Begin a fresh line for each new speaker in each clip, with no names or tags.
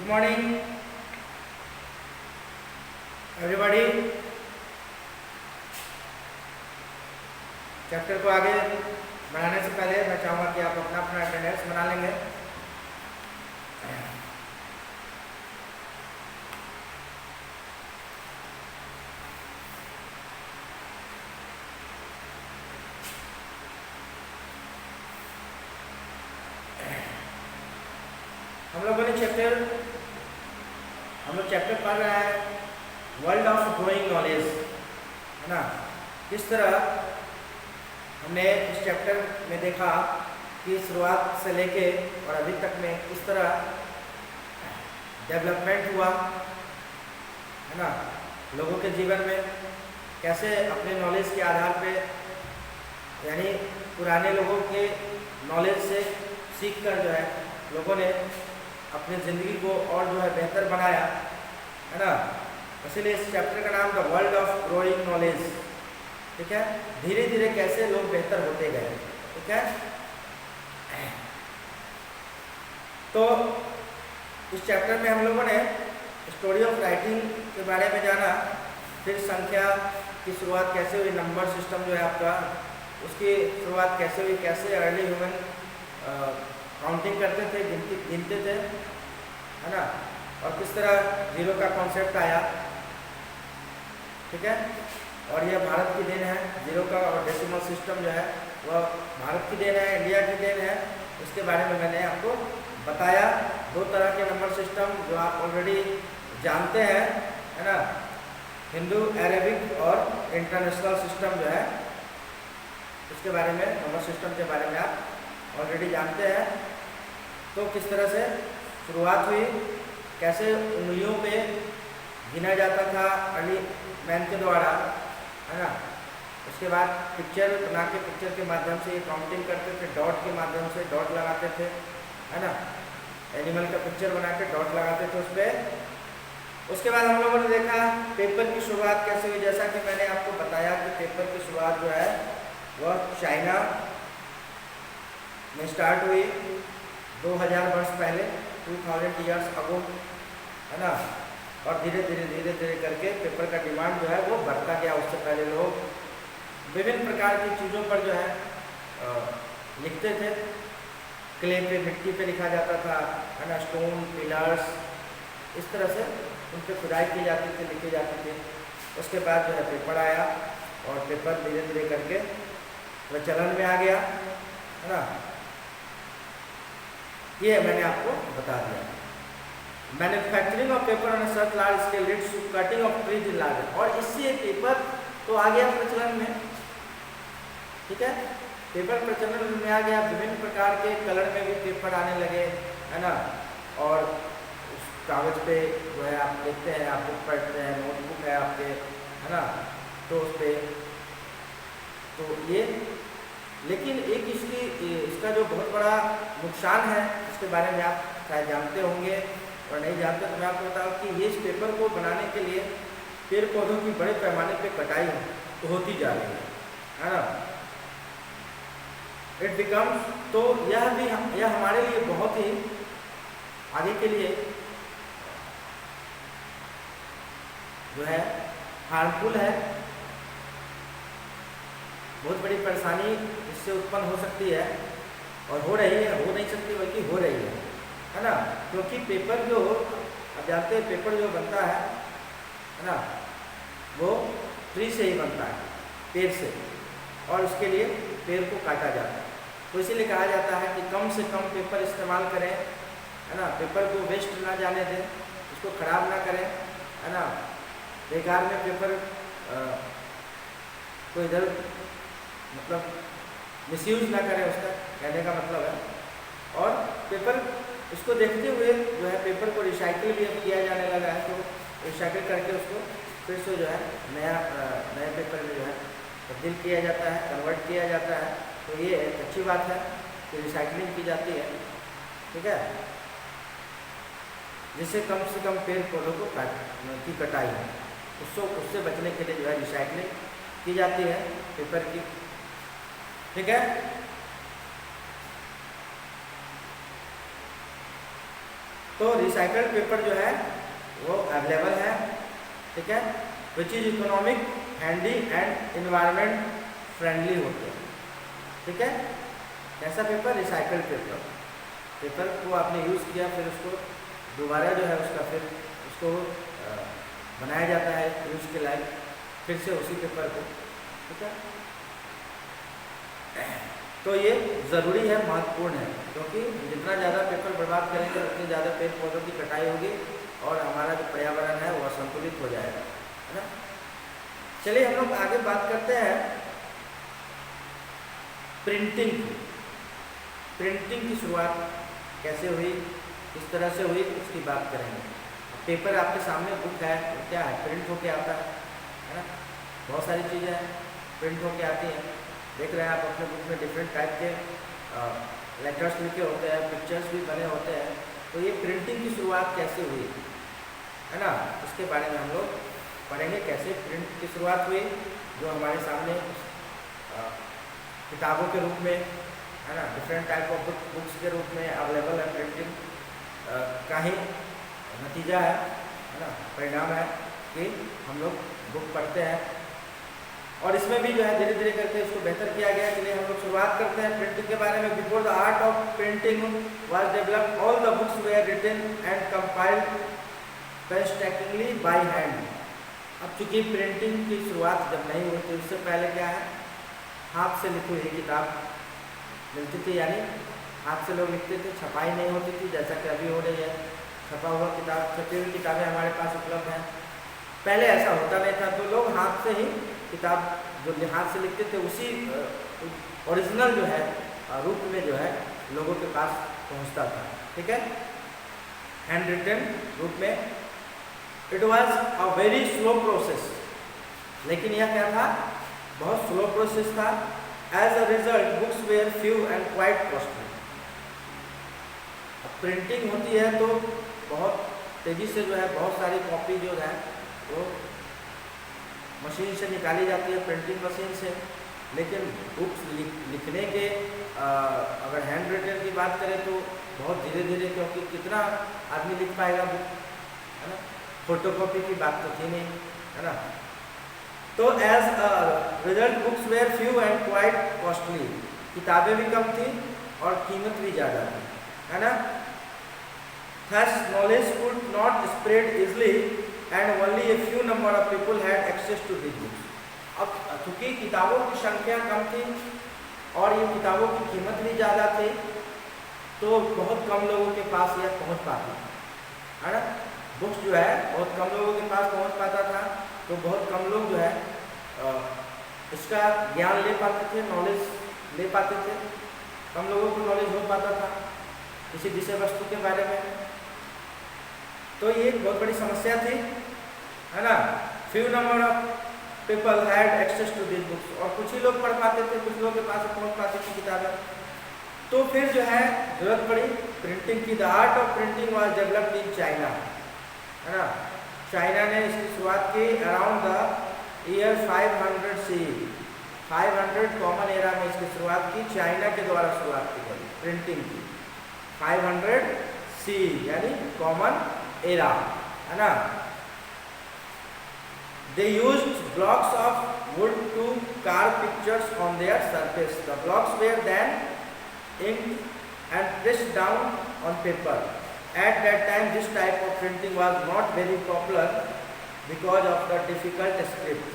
Morning everybody. Chapter को आगे बढ़ाने से पहले मैं चाहूँगा कि आप अपना अपना अटेंडेंस बना लेंगे। हम लोग चैप्टर पढ़ रहे हैं वर्ल्ड ऑफ ग्रोइंग नॉलेज, है ना। किस तरह हमने इस चैप्टर में देखा कि शुरुआत से लेके और अभी तक में किस तरह डेवलपमेंट हुआ, है ना, लोगों के जीवन में कैसे अपने नॉलेज के आधार पे, यानी पुराने लोगों के नॉलेज से सीख कर जो है लोगों ने अपनी ज़िंदगी को और जो है बेहतर बनाया, है ना। इसीलिए इस चैप्टर का नाम the world of growing knowledge, ठीक है। धीरे धीरे कैसे लोग बेहतर होते गए, ठीक है। तो इस चैप्टर में हम लोगों ने स्टोरी ऑफ राइटिंग के बारे में जाना, फिर संख्या की शुरुआत कैसे हुई, नंबर सिस्टम जो है आपका, उसकी शुरुआत कैसे हुई, कैसे अर्ली ह्यूमन काउंटिंग करते थे, गिनते थे, है ना, और किस तरह जीरो का कॉन्सेप्ट आया, ठीक है। और यह भारत की देन है, जीरो का और डेसिमल सिस्टम जो है वह भारत की देन है, इंडिया की देन है। इसके बारे में मैंने आपको बताया। दो तरह के नंबर सिस्टम जो आप ऑलरेडी जानते हैं, है ना, हिंदू अरेबिक और इंटरनेशनल सिस्टम जो है, उसके बारे में, नंबर सिस्टम के बारे में आप ऑलरेडी जानते हैं। तो किस तरह से शुरुआत हुई, कैसे उंगलियों पे गिना जाता था अर्ली मैन के द्वारा, है ना। उसके बाद पिक्चर बना के, पिक्चर के माध्यम से ये काउंटिंग करते थे, डॉट के माध्यम से डॉट लगाते थे, है ना, एनिमल का पिक्चर बना के डॉट लगाते थे उस पर। उसके बाद हम लोगों ने देखा पेपर की शुरुआत कैसे हुई। जैसा कि मैंने आपको बताया कि पेपर की शुरुआत जो है वह चाइना में स्टार्ट हुई 2000 वर्ष पहले, 2000 ईयर्स अगो, है ना। और धीरे धीरे करके पेपर का डिमांड जो है वो बढ़ता गया। उससे पहले लोग विभिन्न प्रकार की चीज़ों पर जो है लिखते थे। क्ले पे, मिट्टी पे लिखा जाता था, है ना, स्टोन, पिलर्स, इस तरह से उन पर खुदाई की जाती थी, लिखी जाती थी। उसके बाद जो है पेपर आया और पेपर धीरे धीरे करके प्रचलन में आ गया, है ना। ये मैंने आपको बता दिया। Manufacturing of paper on such large scale leads to cutting of trees in large, और इससे पेपर तो आ गया प्रचलन में, ठीक है। पेपर प्रचलन में आ गया, विभिन्न प्रकार के कलर में भी पेपर आने लगे, है ना। और उस कागज पे जो है आप देखते हैं, आप बुक पढ़ते हैं, नोटबुक है आपके, है ना, तो उस पर तो ये, लेकिन एक इसका जो बहुत बड़ा नुकसान है, इसके बारे में आप शायद जानते होंगे और नहीं जानते, तो मैं आपको बताऊँ कि ये इस पेपर को बनाने के लिए पेड़ पौधों की बड़े पैमाने पे कटाई होती जा रही है ना। इट बिकम्स, तो यह हमारे लिए बहुत ही आगे के लिए जो है हार्मफुल है। बहुत बड़ी परेशानी इससे उत्पन्न हो सकती है, और हो रही है, हो नहीं सकती बल्कि हो रही है ना। क्योंकि पेपर जो, आप जानते हैं पेपर जो बनता है ना, वो ट्री से ही बनता है, पेड़ से, और उसके लिए पेड़ को काटा जाता है। तो इसीलिए कहा जाता है कि कम से कम पेपर इस्तेमाल करें, है ना, पेपर को वेस्ट ना जाने दें, उसको खराब ना करें, है ना, बेकार में पेपर को इधर मतलब मिसयूज ना करें, उसका कहने का मतलब है। और पेपर, इसको देखते हुए जो है पेपर को रिसाइकिल भी अब किया जाने लगा है, तो रिसाइकिल करके उसको फिर से जो है नए पेपर में जो है तब्दील किया जाता है, कन्वर्ट किया जाता है। तो ये अच्छी बात है कि रिसाइकलिंग की जाती है, ठीक है, जिससे कम से कम पेड़ पौधों को की कटाई है, उससे बचने के लिए जो है रिसाइकलिंग की जाती है पेपर की, ठीक है। तो रिसाइकल्ड पेपर जो है वो अवेलेबल है, ठीक है, which is economic, handy and environment friendly होते हैं, ठीक है। कैसा पेपर? Recycled paper. पेपर को आपने यूज़ किया, फिर उसको दोबारा जो है उसका फिर उसको बनाया जाता है यूज़ के लायक, फिर से उसी पेपर को, ठीक है। तो ये ज़रूरी है, महत्वपूर्ण है, क्योंकि जितना ज़्यादा पेपर बर्बाद करेंगे उतनी ज़्यादा पेड़ पौधों की कटाई होगी और हमारा जो पर्यावरण है वो असंतुलित हो जाएगा, है ना। चलिए हम लोग आगे बात करते हैं प्रिंटिंग की। प्रिंटिंग की शुरुआत कैसे हुई, किस तरह से हुई, उसकी बात करेंगे। पेपर आपके सामने बुक है, क्या है? प्रिंट होके आता है ना। बहुत सारी चीज़ें हैं प्रिंट होके आती हैं, देख रहे हैं आप अपने बुक में डिफरेंट टाइप के लेटर्स लिखे होते हैं, पिक्चर्स भी बने होते हैं। तो ये प्रिंटिंग की शुरुआत कैसे हुई, है ना, इसके बारे में हम लोग पढ़ेंगे, कैसे प्रिंट की शुरुआत हुई, जो हमारे सामने किताबों के रूप में, है ना, डिफरेंट टाइप ऑफ बुक्स के रूप में अवेलेबल है। प्रिंटिंग का ही नतीजा है ना, परिणाम है कि हम लोग बुक पढ़ते हैं, और इसमें भी जो है धीरे धीरे करके इसको बेहतर किया गया। चलिए हम लोग शुरुआत करते हैं प्रिंटिंग के बारे में। Before the art of printing was developed, all the books were written and compiled painstakingly by hand. अब चूंकि प्रिंटिंग की शुरुआत जब नहीं हुई तो इससे पहले क्या है, हाथ से लिखी हुई किताब मिलती थी, यानी हाथ से लोग लिखते थे, छपाई नहीं होती थी जैसा कि अभी हो रही है। छपा हुआ किताब, छपी हुई किताबें हमारे पास उपलब्ध हैं। पहले ऐसा होता नहीं था, तो लोग हाथ से ही किताब जो हाथ से लिखते थे उसी ओरिजिनल जो है रूप में जो है लोगों के पास पहुंचता था, ठीक है, हैंड रिटन रूप में। It was a very slow process, लेकिन यह क्या था, बहुत स्लो प्रोसेस था। As a result books were few and quite costly. Printing होती है तो बहुत तेज़ी से जो है बहुत सारी कॉपी जो है वो मशीन से निकाली जाती है, प्रिंटिंग मशीन से। लेकिन बुक्स लिखने के अगर हैंड रिटन की बात करें तो बहुत धीरे धीरे, क्योंकि कितना आदमी लिख पाएगा बुक, है ना, फोटोकॉपी की बात तो थी नहीं, है ना। तो as a result books were few and quite costly. किताबें भी कम थी और कीमत भी ज़्यादा थी, है ना। Thus knowledge could not spread easily and only a few number of people had access to these books. अब चूँकि किताबों की संख्या कम थी और ये किताबों की कीमत भी ज़्यादा थी, तो बहुत कम लोगों के पास यह पहुँच पाती थी, है ना। बुक्स जो है बहुत कम लोगों के पास पहुँच पाता था, तो बहुत कम लोग जो है इसका ज्ञान ले पाते थे, नॉलेज ले पाते थे। कम लोगों को नॉलेज हो पाता था किसी विषय वस्तु के बारे में, तो ये एक बहुत बड़ी समस्या थी, है ना। Few number of people had access to this books, और कुछ ही लोग पढ़ पाते थे, कुछ लोगों के पास पहुंच पाती थी किताबें। तो फिर जो है जरूरत पड़ी प्रिंटिंग की। The art of printing was developed in China, है ना। चाइना ने इसकी शुरुआत की around the year 500 C. 500 common era में इसकी शुरुआत की, चाइना के द्वारा शुरुआत की गई प्रिंटिंग की। 500 सी यानी कॉमन एरा, है ना। They used blocks of wood to carve pictures on their surface. The blocks were then inked and pressed down on paper. At that time, this type of printing was not very popular because of the difficult script.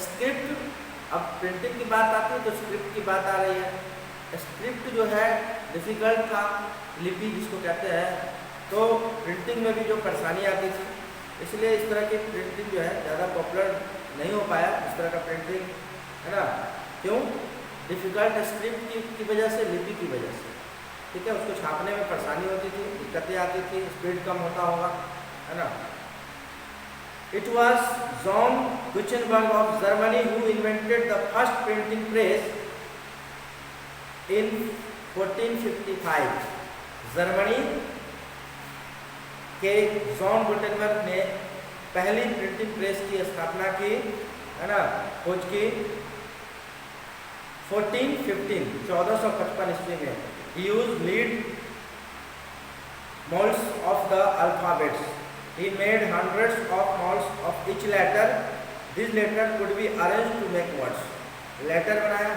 Script, अब printing की बात आती है तो script की बात आ रही है। Script जो है difficult था, लिपि जिसको कहते हैं, तो प्रिंटिंग में भी जो परेशानी आती थी, इसलिए इस तरह की प्रिंटिंग जो है ज़्यादा पॉपुलर नहीं हो पाया, इस तरह का प्रिंटिंग, है ना। क्यों? डिफ़िकल्ट स्क्रिप्ट की वजह से, लिपि की वजह से, ठीक है। उसको छापने में परेशानी होती थी, दिक्कतें आती थी, स्पीड कम होता होगा, है ना। It was John Gutenberg of Germany who invented the first printing press in 1455। Germany के जॉन गुटेनबर्ग ने पहली प्रिंटिंग प्रेस की स्थापना की, है ना, खोज की 1455 ईस्वी में। He used lead molds of the alphabets. He made hundreds of molds of each letter. These letters could be arranged to make words. Letter बनाया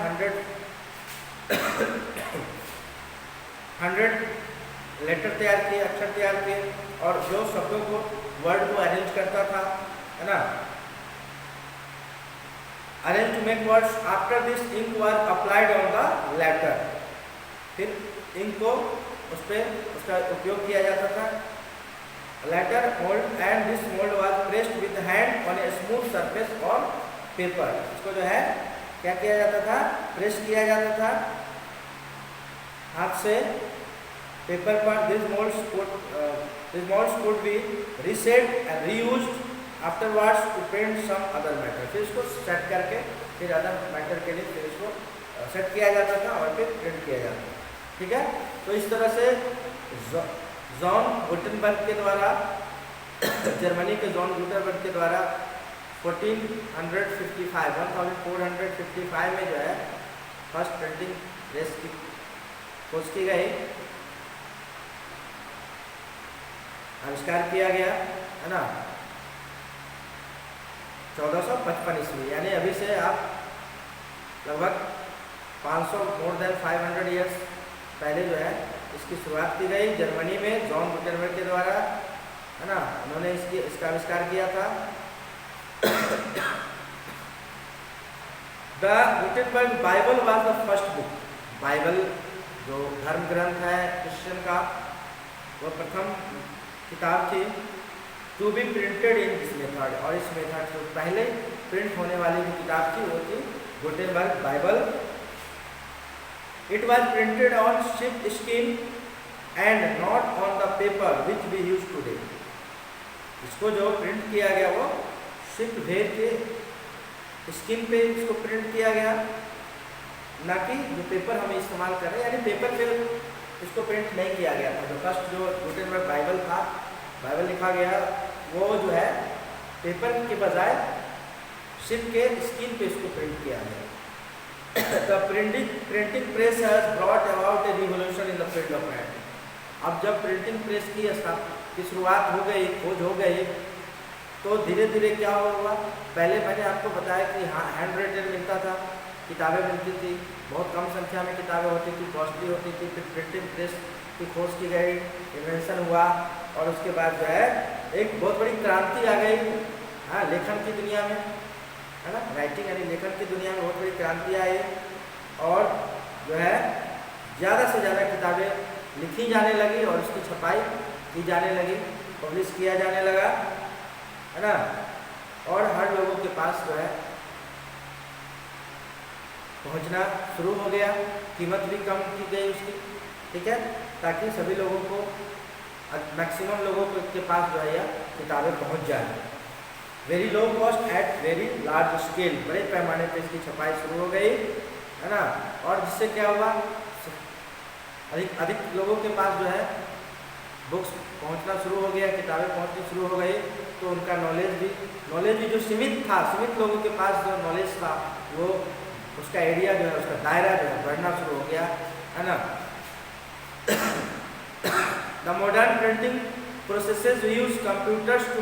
100 लेटर तैयार किए, अक्षर तैयार किए, और जो शब्दों को वर्ड को अरेंज करता था, है ना, arrange to make words. After this ink was applied on the letter. फिर इंक को उस पर उसका उपयोग किया जाता था. Letter mould and this mould was pressed with hand on a smooth surface और पेपर. इसको जो है क्या किया जाता था, प्रेस किया जाता था हाथ से पेपर पर. This moulds could be reset and reused afterwards to print some other matter. फिर इसको सेट करके फिर अदर मैटर के लिए फिर इसको सेट किया जाता था और फिर प्रिंट किया जाता था. ठीक है. तो इस तरह से जॉन गुटेनबर्ग के द्वारा जर्मनी के जॉन गुटेनबर्ग के द्वारा 1455 में जो है फर्स्ट प्रिंटिंग प्रेस की खोज की गई, आविष्कार किया गया, है ना, 1455 ईस्वी. यानी अभी से आप लगभग 500 मोर देन 500 ईयर्स पहले जो है इसकी शुरुआत की गई जर्मनी में जॉन गुटेनबर्ग के द्वारा, है ना. उन्होंने इसका आविष्कार किया था. The Gutenberg Bible was the first book. Bible जो धर्म ग्रंथ है क्रिश्चियन का, वो प्रथम किताब थी to be printed in this method. और इस मेथड से पहले प्रिंट होने वाली जो किताब थी वो थी Gutenberg Bible. It was printed on ship skin and not on the paper which we use today. इसको जो प्रिंट किया गया वो शिप भेद के स्किन पे इसको प्रिंट किया गया, ना कि जो पेपर हम इस्तेमाल कर रहे हैं. यानी पेपर पे इसको प्रिंट नहीं किया गया था. जो फर्स्ट जो गुटेनबर्ग बाइबल था, बाइबल लिखा गया, वो जो है पेपर के बजाय शिप के स्किन पे इसको प्रिंट किया गया. The printing press has brought about a revolution in the field of writing. अब जब प्रिंटिंग प्रेस की शुरुआत हो गई, खोज हो गई, तो धीरे धीरे क्या हुआ. पहले मैंने आपको बताया कि हाँ हैंड राइटेड मिलता था, किताबें मिलती थी, बहुत कम संख्या में किताबें होती थी, कॉस्टली होती थी. फिर प्रिंटिंग प्रेस की खोज की गई, इन्वेंशन हुआ, और उसके बाद जो है एक बहुत बड़ी क्रांति आ गई, हाँ, लेखन की दुनिया में, है ना. राइटिंग यानी लेखन की दुनिया में बहुत बड़ी क्रांति आई, और जो है ज़्यादा से ज़्यादा किताबें लिखी जाने लगी और उसकी छपाई की जाने लगी, पब्लिश किया जाने लगा, है ना. और हर लोगों के पास जो है पहुंचना शुरू हो गया. कीमत भी कम की गई उसकी, ठीक है, ताकि सभी लोगों को, मैक्सिमम लोगों के पास जो है यह किताबें पहुंच जाए. Very low cost at very large scale. बड़े पैमाने पर इसकी छपाई शुरू हो गई, है ना. और जिससे क्या हुआ, अधिक लोगों के पास जो है बुक्स पहुंचना शुरू हो गया, किताबें पहुंचनी शुरू हो गई. तो उनका नॉलेज भी जो सीमित लोगों के पास जो नॉलेज था, वो उसका एरिया जो है, उसका दायरा जो है बढ़ना शुरू हो गया, है ना. The modern printing processes use computers to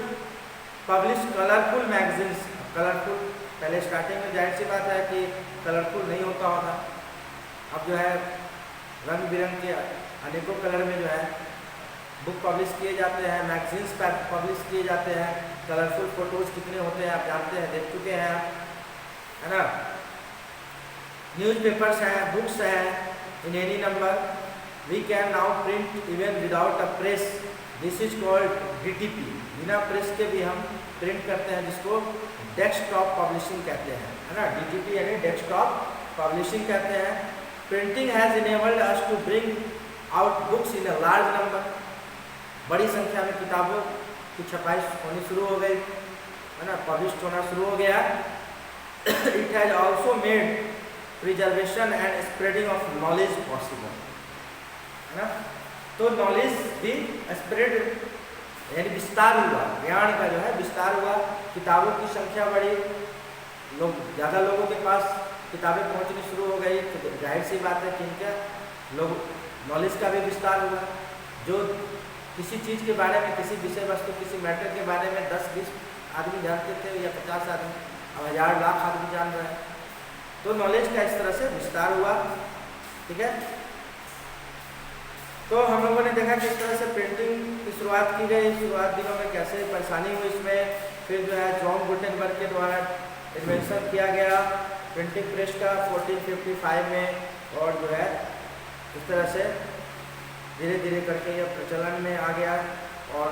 publish colourful magazines. Colourful, पहले स्टार्टिंग में जाहिर सी बात है कि कलरफुल नहीं होता था. अब जो है रंग बिरंग के अनेकों कलर में जो है बुक पब्लिश किए जाते हैं, मैगजीन्स पर पब्लिश किए जाते हैं. कलरफुल फोटोज कितने होते हैं आप जानते हैं, देख चुके हैं आप, है ना. न्यूज़पेपर्स हैं, बुक्स हैं in any number. We can now print even without a press. This is called DTP. बिना प्रेस के भी हम प्रिंट करते हैं, जिसको डेस्कटॉप पब्लिशिंग कहते हैं, है ना. DTP यानी डेस्कटॉप पब्लिशिंग कहते हैं. Printing has enabled us to bring out books in a large number. बड़ी संख्या में किताबों की छपाई होनी शुरू हो गई, है ना, पब्लिश होना शुरू हो गया. It has also made preservation and spreading of knowledge possible, है ना. तो नॉलेज भी स्प्रेड यानी विस्तार हुआ, ज्ञान का जो है विस्तार हुआ. किताबों की संख्या बढ़ी, ज़्यादा लोगों के पास किताबें पहुंचनी शुरू हो गई. तो जाहिर सी बात है कि इनका लोग नॉलेज का भी विस्तार हुआ. जो किसी चीज़ के बारे में, किसी विषय वस्तु, किसी मैटर के बारे में 10-20 आदमी जानते थे या 50 आदमी, अब 1000 लाख आदमी जान रहे हैं। तो नॉलेज का इस तरह से विस्तार हुआ। ठीक है, तो हम लोगों ने देखा किस तरह से प्रिंटिंग की शुरुआत की गई, शुरुआत दिनों में कैसे परेशानी हुई इसमें, फिर जो है जॉन गुटेनबर्ग के द्वारा इन्वेंशन किया गया प्रिंटिंग प्रेस का 1455 में, और जो है इस तरह से धीरे धीरे करके यह प्रचलन में आ गया, और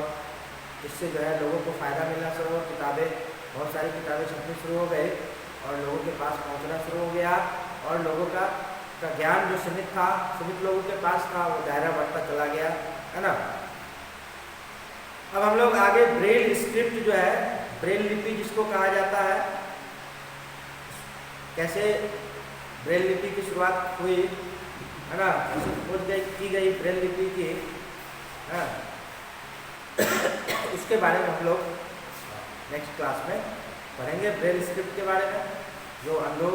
इससे जो है लोगों को फ़ायदा मिलना शुरू हुआ। किताबें, बहुत सारी किताबें छपनी शुरू हो गई और लोगों के पास पहुंचना शुरू हो गया, और लोगों का ज्ञान जो सीमित लोगों के पास था वो दायरा बढ़ता चला गया, है ना। अब हम लोग आगे ब्रेल स्क्रिप्ट जो है, ब्रेल लिपि जिसको कहा जाता है, कैसे ब्रेल लिपि की शुरुआत हुई, है ना, कैसे खोज की गई ब्रेल लिपि की, है उसके बारे में हम लोग नेक्स्ट क्लास में पढ़ेंगे। ब्रेल स्क्रिप्ट के बारे में, जो अंधों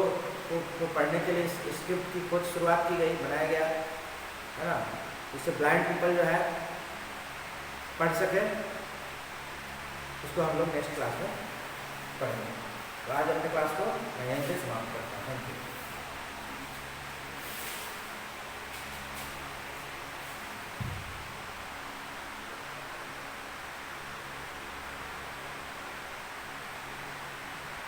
को पढ़ने के लिए इस स्क्रिप्ट की खोज शुरुआत की गई, बनाया गया, है ना, जिससे ब्लाइंड पीपल जो है पढ़ सके, उसको हम लोग नेक्स्ट क्लास में पढ़ेंगे। तो आज अपने क्लास को मैं यहीं से समाप्त करता हूँ। Thank you.